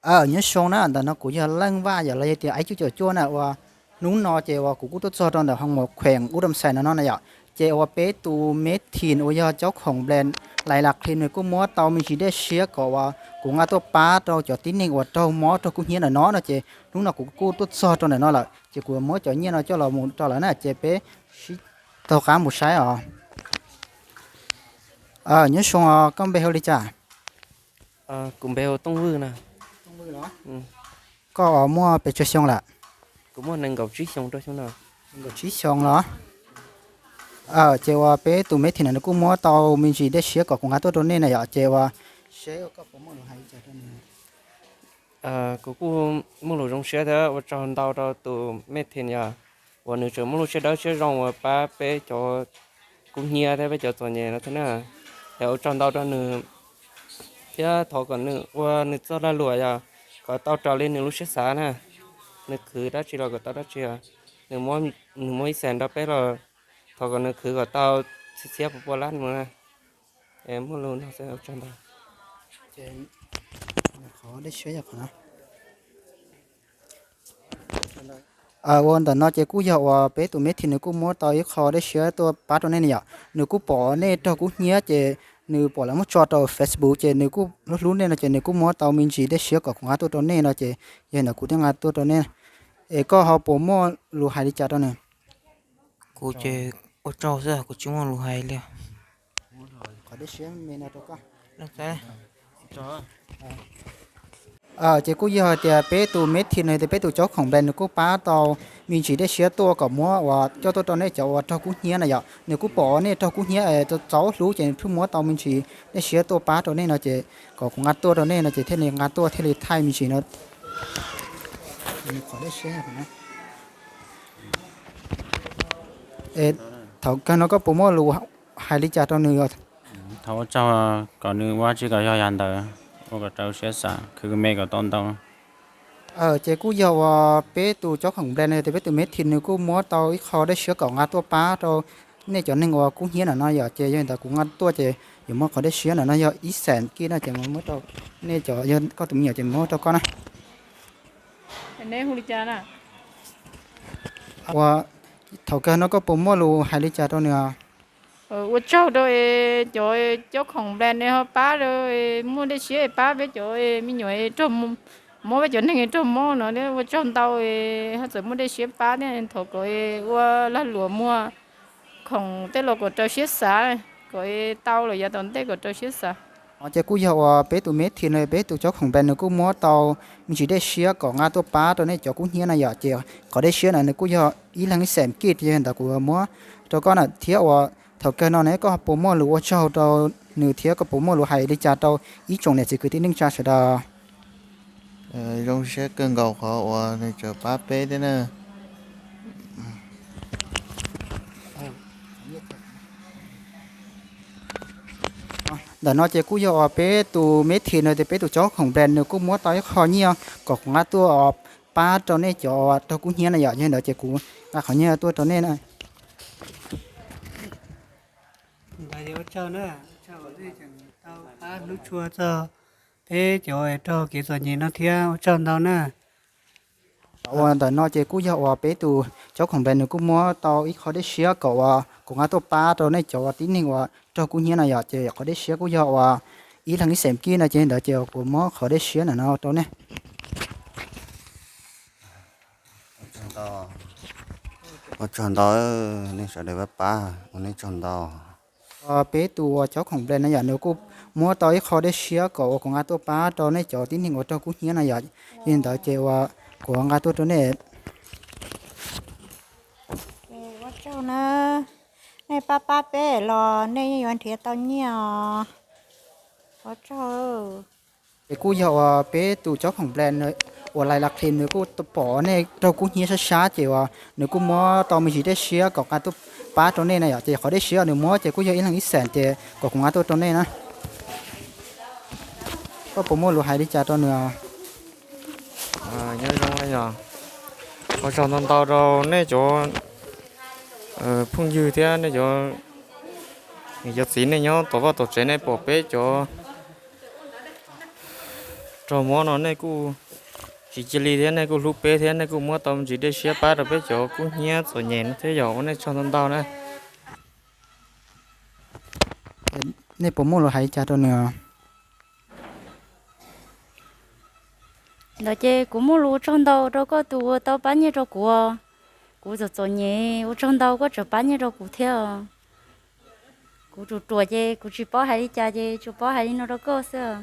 nhớ xong đó là nó cũng giờ lăn va giờ lấy thì ấy chú chờ chua nè và núng nó chơi và cũng tốt cho trong đó hàng một khoèn cũng đâm xài nó này ạ chơi và bé tu mét thìn ôi giờ cháuของแบรนด์หลายหลักทีนึงก็มัวเตามีชีได้เชียก็ว่ากูงาตัวป้าเราจะติ้นนี่ว่าเจ้ามัวเรากูเฮียน่ะเนาะนะเจลุงน่ะกูตัวซอตรงไหนเนาะล่ะเจกูมัวจะเฮียเนาะเจ้าเราหมุนเจ้าเราน่ะเจเป้ตัวขาหมูใช้อ่ะnhớ xong con bé hơi đi chả Cũng béo tung vư nè. Ừ. có mua bé cho xong là Cũng muốn nâng gạo trí xong cho nào. có chí xong đó chế wa bé tụi mấy thì nó cũng mua tàu mình chỉ để xé có cũng ngã tôi nên này ạ chế wa xé có cũng mua hay chả cho nên Cũng mua đồ trong xe đó và cho tao cho tụi mấy thiên nhà và nếu chờ mua đồ xe đó xe rong và ba bé cho cũng nhia thế bé cho tụi nhà nó thế nào theo trong tao cho nữa thế thọ còn nữa và nữa cho ra lùa à có tao trò lên nữa lúc xe xả nè nữa cứ đó chỉ là có tao đó chỉ à nữa mỗi sàn đó bé là thọ còn nữa cứ có tao xếp một lát nữa em mua luôn nó sẽ ở trong tao chế khó để xé được hảวันแต่นอเจ้กูอยากว่าเป๊ะตัวเม็ดที่นึกกูมัวต่อยคอได้เชื้อตัวป้าตัวนี้เนี่ยนึกกูปอเนี่ยตัวกูเนี้ยเจนึกปอแล้วมันจอตัวเฟซบุ๊กเจนึกกูรู้เนี่ยนะเจนึกกูมัวต่อมินจีได้เชื้อกับงาตัวนี้นะเจยันนึกกูได้งาตัวนี้ก็เขาปอมัวรู้หายดีจัดตัวเนี่ย cô chơi ô trâu ra cô chúng nó hay liền có đấy xem mình là đâu có được thế chỉ có giờ thì bé tụ mấy thì này thì bé tụ cháuของแบรนด์ก็ป้าตอมีchỉได้เสียตัวกับมัวว่าเจ้าตัวตอนนี้เจ้าว่าเจ้ากูเฮียนะอย่าเนี่ยกูปอเนี่ยเจ้ากูเฮียเจ้าเจ้ารู้จังทุ่มมัวตอมีchỉได้เสียตัวป้าตัวนี้นะเจ้ก็ของงัดตัวตัวนี้นะเจ้เท่านี้งัดตัวเท่านี้ไทยมีchỉเนาะขอได้เสียนะthầu cái nó có bộ mô lù hai lý trả cho người thầu cho còn nữa quá chỉ có cho anh đời và trâu sẽ xảคือแม่ก็ต้นต้น chế cú giờ bé tụ cháuของแบรนด์เนี่ยแต่bé tụ mấy thì nếu cú mua tao ít khóได้เชื้อของงัดตัวป้าตัวเนี่ยจอนึงว่ากูเฮียน่ะเนาะอย่าเจยังแต่กูงัดตัวเจอยู่มั่เขาได้เชื้อน่ะเนาะอย่าอีแสนกี้น่ะเจมันมั่ตัวเนี่ยจอยันก็ตุ้มเหนียวเจมั่ตัวก็นะ anh ấy huli cha nè ว่าthầu cái nó có bộ mô lù hai lý trả cho người ở châu đó chỗ chỗของแบรนด์เนี่ยเขาป้าrồi mua để xíaป้าvới chỗ mình nhồi trộm mua với chỗ này trộm mua nữa đấy ở trong tàu họ sẽ mua để xíaป้าเนี่ยthầu cái ở lá lúa mua ของแต่เราก็จะเสียสาก็เตาเลยอย่าตอนแต่ก็จะเสียสา chế cú giờ bé tụ mấy thì này bé tụ cháuของแบรนด์เนี่ยกูmua tao mình chỉได้เชื้อของงัดตัวป้าตัวนี้จอกูเฮียน่ะอย่าเจเขาได้เชื้อน่ะเนี่ยกูgiờอีหลังแสนกี้ที่เห็นแต่กูมัวตัวก็น่ะเที่ยวว่าthầu cái nó này có bộ môn lúa cho tao nửa thiếu có bộ môn lúa hay đi trả tao ý trồng này chỉ cứ tin nâng trả sẽ đó trong xe cơn gầu khó và này chờ ba bé thế nè đó nó chỉ cú giờ bé tụ mấy thì nơi thì bé tụ chóของแบรนด์nữa cũng mua tao khó nhiều cóของngãตัวป้าตัวนี้cho tao cũng nhớ này giờ như đó chỉ cú ngã khó nhiềuตัวนี้này đại điều cho nữa cho cái chẳng tao ăn nước chua cho thế chỗ cho cái gì nhìn nó theo cho tao nữa đó nó chỉ cú giờ bé tụ chóของแบรนด์nữa cũng mua tao ít khó để share cậu của ngãตัวป้าตัวนี้cho tín hìnhว่าcho cũng nhớ này giờ chỉ khó để share cú giờ ý thằng cái xem kia này chỉ đó chỉ của mua khó để share là nóตัวนี้ chọn đó nên sẽ để bắt ba nên chọn đó bé tụ cháuของแบรนด์นะอย่าnếuกูมัวต่อยเขาได้เชียร์ก็ของอาตัวป้าตัวนี้จอที่นี่ว่าเจ้ากูเนี้ยนะอย่ายินต่อเจว่าของอาตัวนี้ ว่าเจ้านะในป้าเป้รอในยันเทียตอนเนี้ยว่าเจ้า กูอยากว่าbé tụ cháuของแบรนด์ว่าลายลักษณ์nếuกูตัวป๋อเนี่ยเจ้ากูเนี้ยช้าๆเจว่าnếuกูมัวต่อมีสิได้เชียร์ก็อาตัวป้าตัวนี้นะอย่าเจเขาได้เชียร์nếuมัวเจกูอยากอีหลังอีแสนเจก็ของอาตัวนี้นะก็ผมมัวรู้หายดีจ้าตัวเนื้อ nhớ trong đây giờ có trong tàu tàu đâu nè chỗ phun dư thế nè chỗ giờ xí này nhớ tổ vào tổ chế này bỏ bé chỗ trò món nó này cũng chỉ li thế này cũng lúc bé thế này cũng mua tôm chỉ để xếp ba rồi bé chỗ cũng nhẹ rồi nhẹ thế giờ này cho thằng tao này ในผมมุ่งเราหายใจตัวเนื้อ đó chứ cũng mua lúa trong đầu đâu có tụ tao bán như đâu của rồi做nhẹ我trong đầu có chỗ bán như đâu cụ theo cụ chủ chùa chứ cụ chỉ bỏ hai đi cha chứ chủ bỏ hai đi nó đâu có sao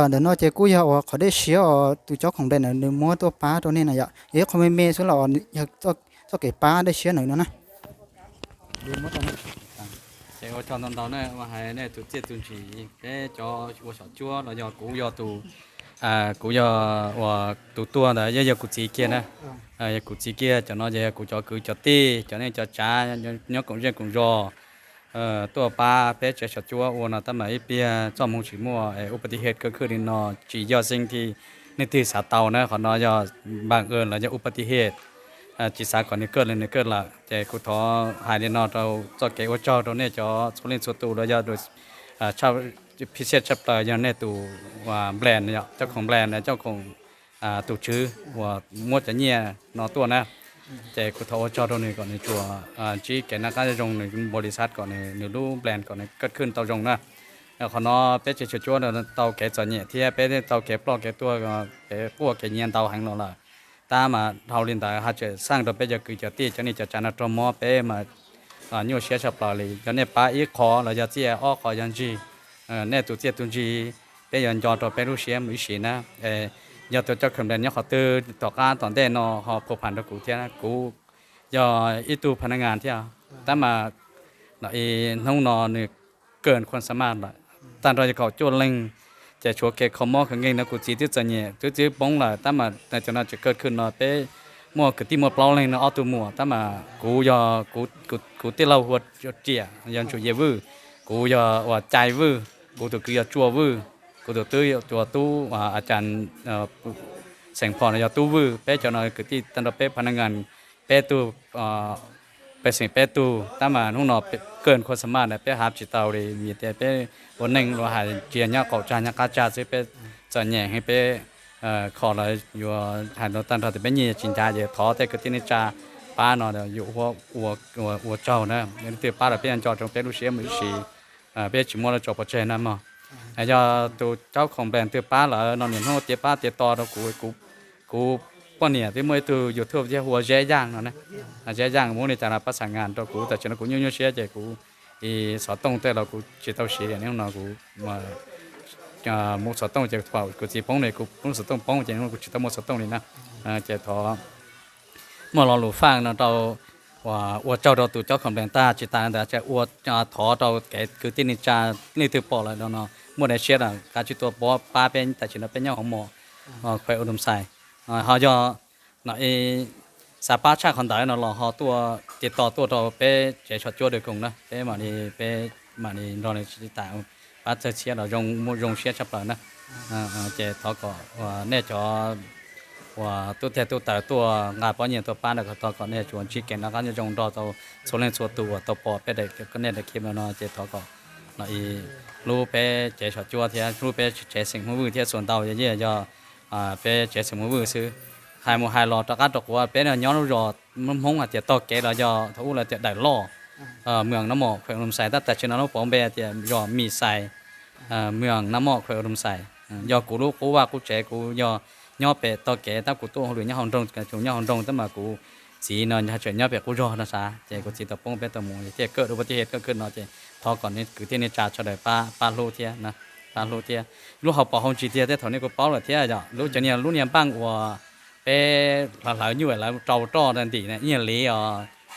เดี๋ยวน้อยเจ้ากูอยากว่าเขาได้เชียร์ตัวเจ้าของแบรนด์เนี่ยมัวตัวป้าตัวนี้นะอยากเขาไม่เมย์สุดหล่ออยากเก็บป้าได้เชียร์หน่อยนะ sẽ có cho tao này mà hay này tụi tiết tụi chỉ cái cho sọ chua là do cũ do tụ cũ do và tụ tua là do cụ chỉ kia nè cụ chỉ kia cho nó giờ cụ cho cứ cho ti cho nên cho cha nhớ cũng riêng cũng ròตัวปลาเป็ดจะชัดชัวร์วันนั้นไม่เปียจอมมงฉีมัวอุบัติเหตุก็คือนี่นอจียอสิ่งที่ในที่สาเตานะขอนอยบางเอิญเราจะอุบัติเหตุจีสาก่อนนี่เกิดเลยนี่เกิดละแต่กูท้อหายในนอเราจะเกี่ยวเจ้าเราเนี่ยจะสุรินทร์สุตูเราจะโดยชาวพิเศษชับเลยยังเนี่ยตัวว่าแบรนด์เนี่ยเจ้าของแบรนด์เนี่ยเจ้าของตัวชื่อว่ามัวจะเนี่ยนอตัวนะแต่กูท้อเจ้าเราเนี่ยก่อนในตัวจีแกนักการจะลงในบริษัทก่อนในรูปแบรนด์ก่อนในเกิดขึ้นเตาจงนะแล้วขอนอเป็ดจะชัวร์เราเตาแกจะเนี่ยที่เป็ดเตาแกปลอกแกตัวก็แกพวกแกเงียนเตาหังเราละตามาเท่าลินตาหาจะสร้างตัวเป็ดจะคือจะตีจะนี่จะจานตรมอเป็ดมาโยเชียชับปลาเลยจะเนี่ยป้าอีคอเราจะเจี๊ยอ้อคอยันจีเนี่ยตัวเจี๊ยตัวจีเป็ดยันจอตัวเป็ดรู้เชียมือฉีนะยาตัวเจ้าขมเดนยาขอตื้อต่อการตอนเต้นอหอผูกพันตัวกูเท่านะกูยาอีตูพนักงานเท่าแต่มาเราน้องนอเนี่ยเกินความสามารถละตอนเราจะเข้าโจลิงจะชัวเกะคอมมอขังเงนะกูจีที่จะเนี่ยที่ป้องละแต่มาแต่จนจะเกิดขึ้นเนาะเป้มัวคือที่มัวเปล่าเลยเนาะเอาตัวมัวแต่มากูยากูที่เราหัวเจียยันชัวเยวื้อกูยาว่าใจวื้อกูตัวคือยาชัววื้อกูตัวตัวตู้อาจารย์แสงพรยาตู้วื้อเป้จนคือที่ตอนเราเป้พนักงานเป้ตู้ไปสิ่งเป้ตู้แต่มาน้องนอเกินความสามารถเนี่ยเป้หาจิตเตาเลยมีแต่เป้วันหนึ่งเราหาเจียนยาเก่าจานยากาจ่าซื้อเป้จะแย่ให้เป้ขอเลยอยู่หาเราตั้งแต่เป้ยี่จินจ่าเยอะท้อแต่คือที่นี่จ่าป้าเนาะเดี๋ยวอยู่หัวเจ้านะนี่ตัวป้าเราเป้ยันจอดตรงเป้รู้เสียมือสีเป้ชิมว่าเราจบประเจนั่นมั้งไอ้ยาตัวเจ้าของแบรนด์ตัวป้าเหรอนอนเห็นห้องเตี้ยป้าเตี้ยต่อเรากูป้อนเนี่ยที่มื่อตัวอยู่ทั่วที่หัวแย่ย่างเนาะนะแย่ย่างมุ่งในการประสานงานตัวกูแต่ฉันกูยุ่งเสียใจกูสอดตรงแต่เรากูจิตเอาเสียเนี่ยน้องกูมามุ่งสอดตรงจะถอดกูจีป้องเลยกูมุ่งสอดตรงป้องจะน้องกูจิตเอามุ่งสอดตรงเลยนะจะถอดเมื่อเราหลุดฟังเนาะเราว่าเจ้าเราตัวเจ้าของแบรนด์ตาจิตตาแต่จะอวดถอเราแกคือที่นิจานี่ตัวปอเลยเนาะเมื่อได้เชียร์การจิตตัวปอป้าเป็นแต่ฉันเป็นเจ้าของหมอคอยอุดมใส่họ cho nó sa pa cha còn đấy nó là họ tua tiệtต่อตัวเราไปเจ๊ชดชั่วđược cùng đóไปmà đi rồi này chỉ tạo bắt chơi xe là dùng xe chập lại đóเจ๊thọก็เนี่ยจอว่าตัวแต่ตัวแต่ตัวงานป้อนเนี่ยตัวป้าเนี่ยก็ก็เนี่ยชวนชิคเก้นแล้วก็จะจงรอตัวโซเลนส่วนตัวปอไปได้ก็เนี่ยได้คิดแล้วเนาะเจ๊thọก็เรารู้ไปเจ๊ชดชั่วที่รู้ไปเจ๊สิ่งมือที่ส่วนเตาเยอะๆไปเจ๊สมุนไพรซื้อhai lò cho các độcว่าเป็นย้อนรอมันห้องอาจจะต่อแกเราจะทุกเราจะได้ล่อเมืองน้ำหมอกแขวงลมใส่แต่ชนะเราปองเบียจะยอมีใส่เมืองน้ำหมอกแขวงลมใส่ยอกูรู้กูว่ากูเจ๊กูย่อเป็ดต่อแกแต่กูตัวหรือย่อหอนตรงกับช่วงย่อหอนตรงแต่มากูสีนอนจะเฉยย่อเป็ดกูรอนะซะเจ๊กูสีตะปองเป็ดตะมูเจ๊เกิดอุบัติเหตุก็ขึ้นเนาะเจ๊ทอก่อนนี้คือที่นี่จ่าเฉลยป้าลูเทียนะป้าลูเทียลูกเขาปอห้องจีเทียแต่แถวนี้กูเป้าเลยเทียจ้ะลูกจะเนี่ยลูกเนี่ยปังว่าไปหลายอยู่แล้วเจ้าจ้อนั่นดีเนี่ยเนี่ยเลี้ย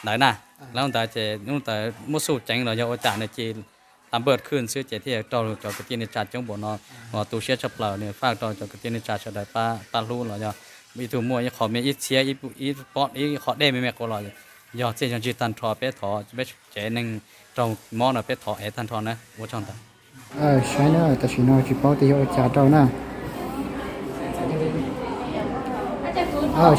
ไหนน่ะแล้วแต่เจนู่นแต่มุสุจังเราจะเอาจานในจีนตามเบิดขึ้นซื้อเจที่เจ้ากระเทียนในจานจังบ่นอตัวเชียชับเปล่าเนี่ยฝากเจ้ากระเทียนในจานจะได้ป้ารู้เราจะมีตัวมวยขอมีอีเชียอีปอดอีขอได้ไม่แม่ก็รอยอเจจังจีตันทอไปถอไปเจนึงเจ้ามอน่ะไปถอตันทอนะว่าช่างตาใช่เนอะแต่ชิโนจีป้อที่เอาจานเจ้านะ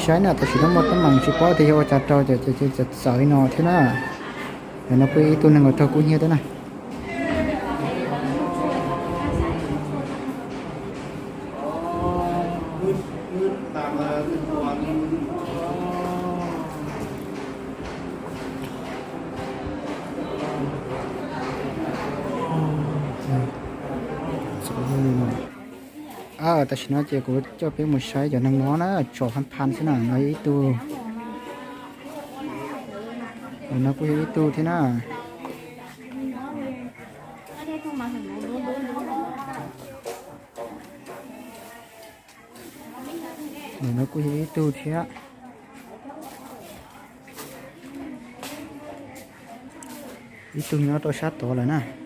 ใช่นะแต่ฉันหมดตั้งมังชิปอที่เขาจัดเราจะสอยนอที่น่ะเดี๋ยวเราไปตัวนึงก็เท่ากูเหี้ยตัวน่ะ แต่ฉันว่าเจ้ากูเจ้าเป็นหมดใช้เดี๋ยวน้องๆนะจอพันๆสินะไอ้ตัวนะกูไอ้ตัวที่น่ะnó có gì tu thế ít tu nhớ tôi sát tổ lại nè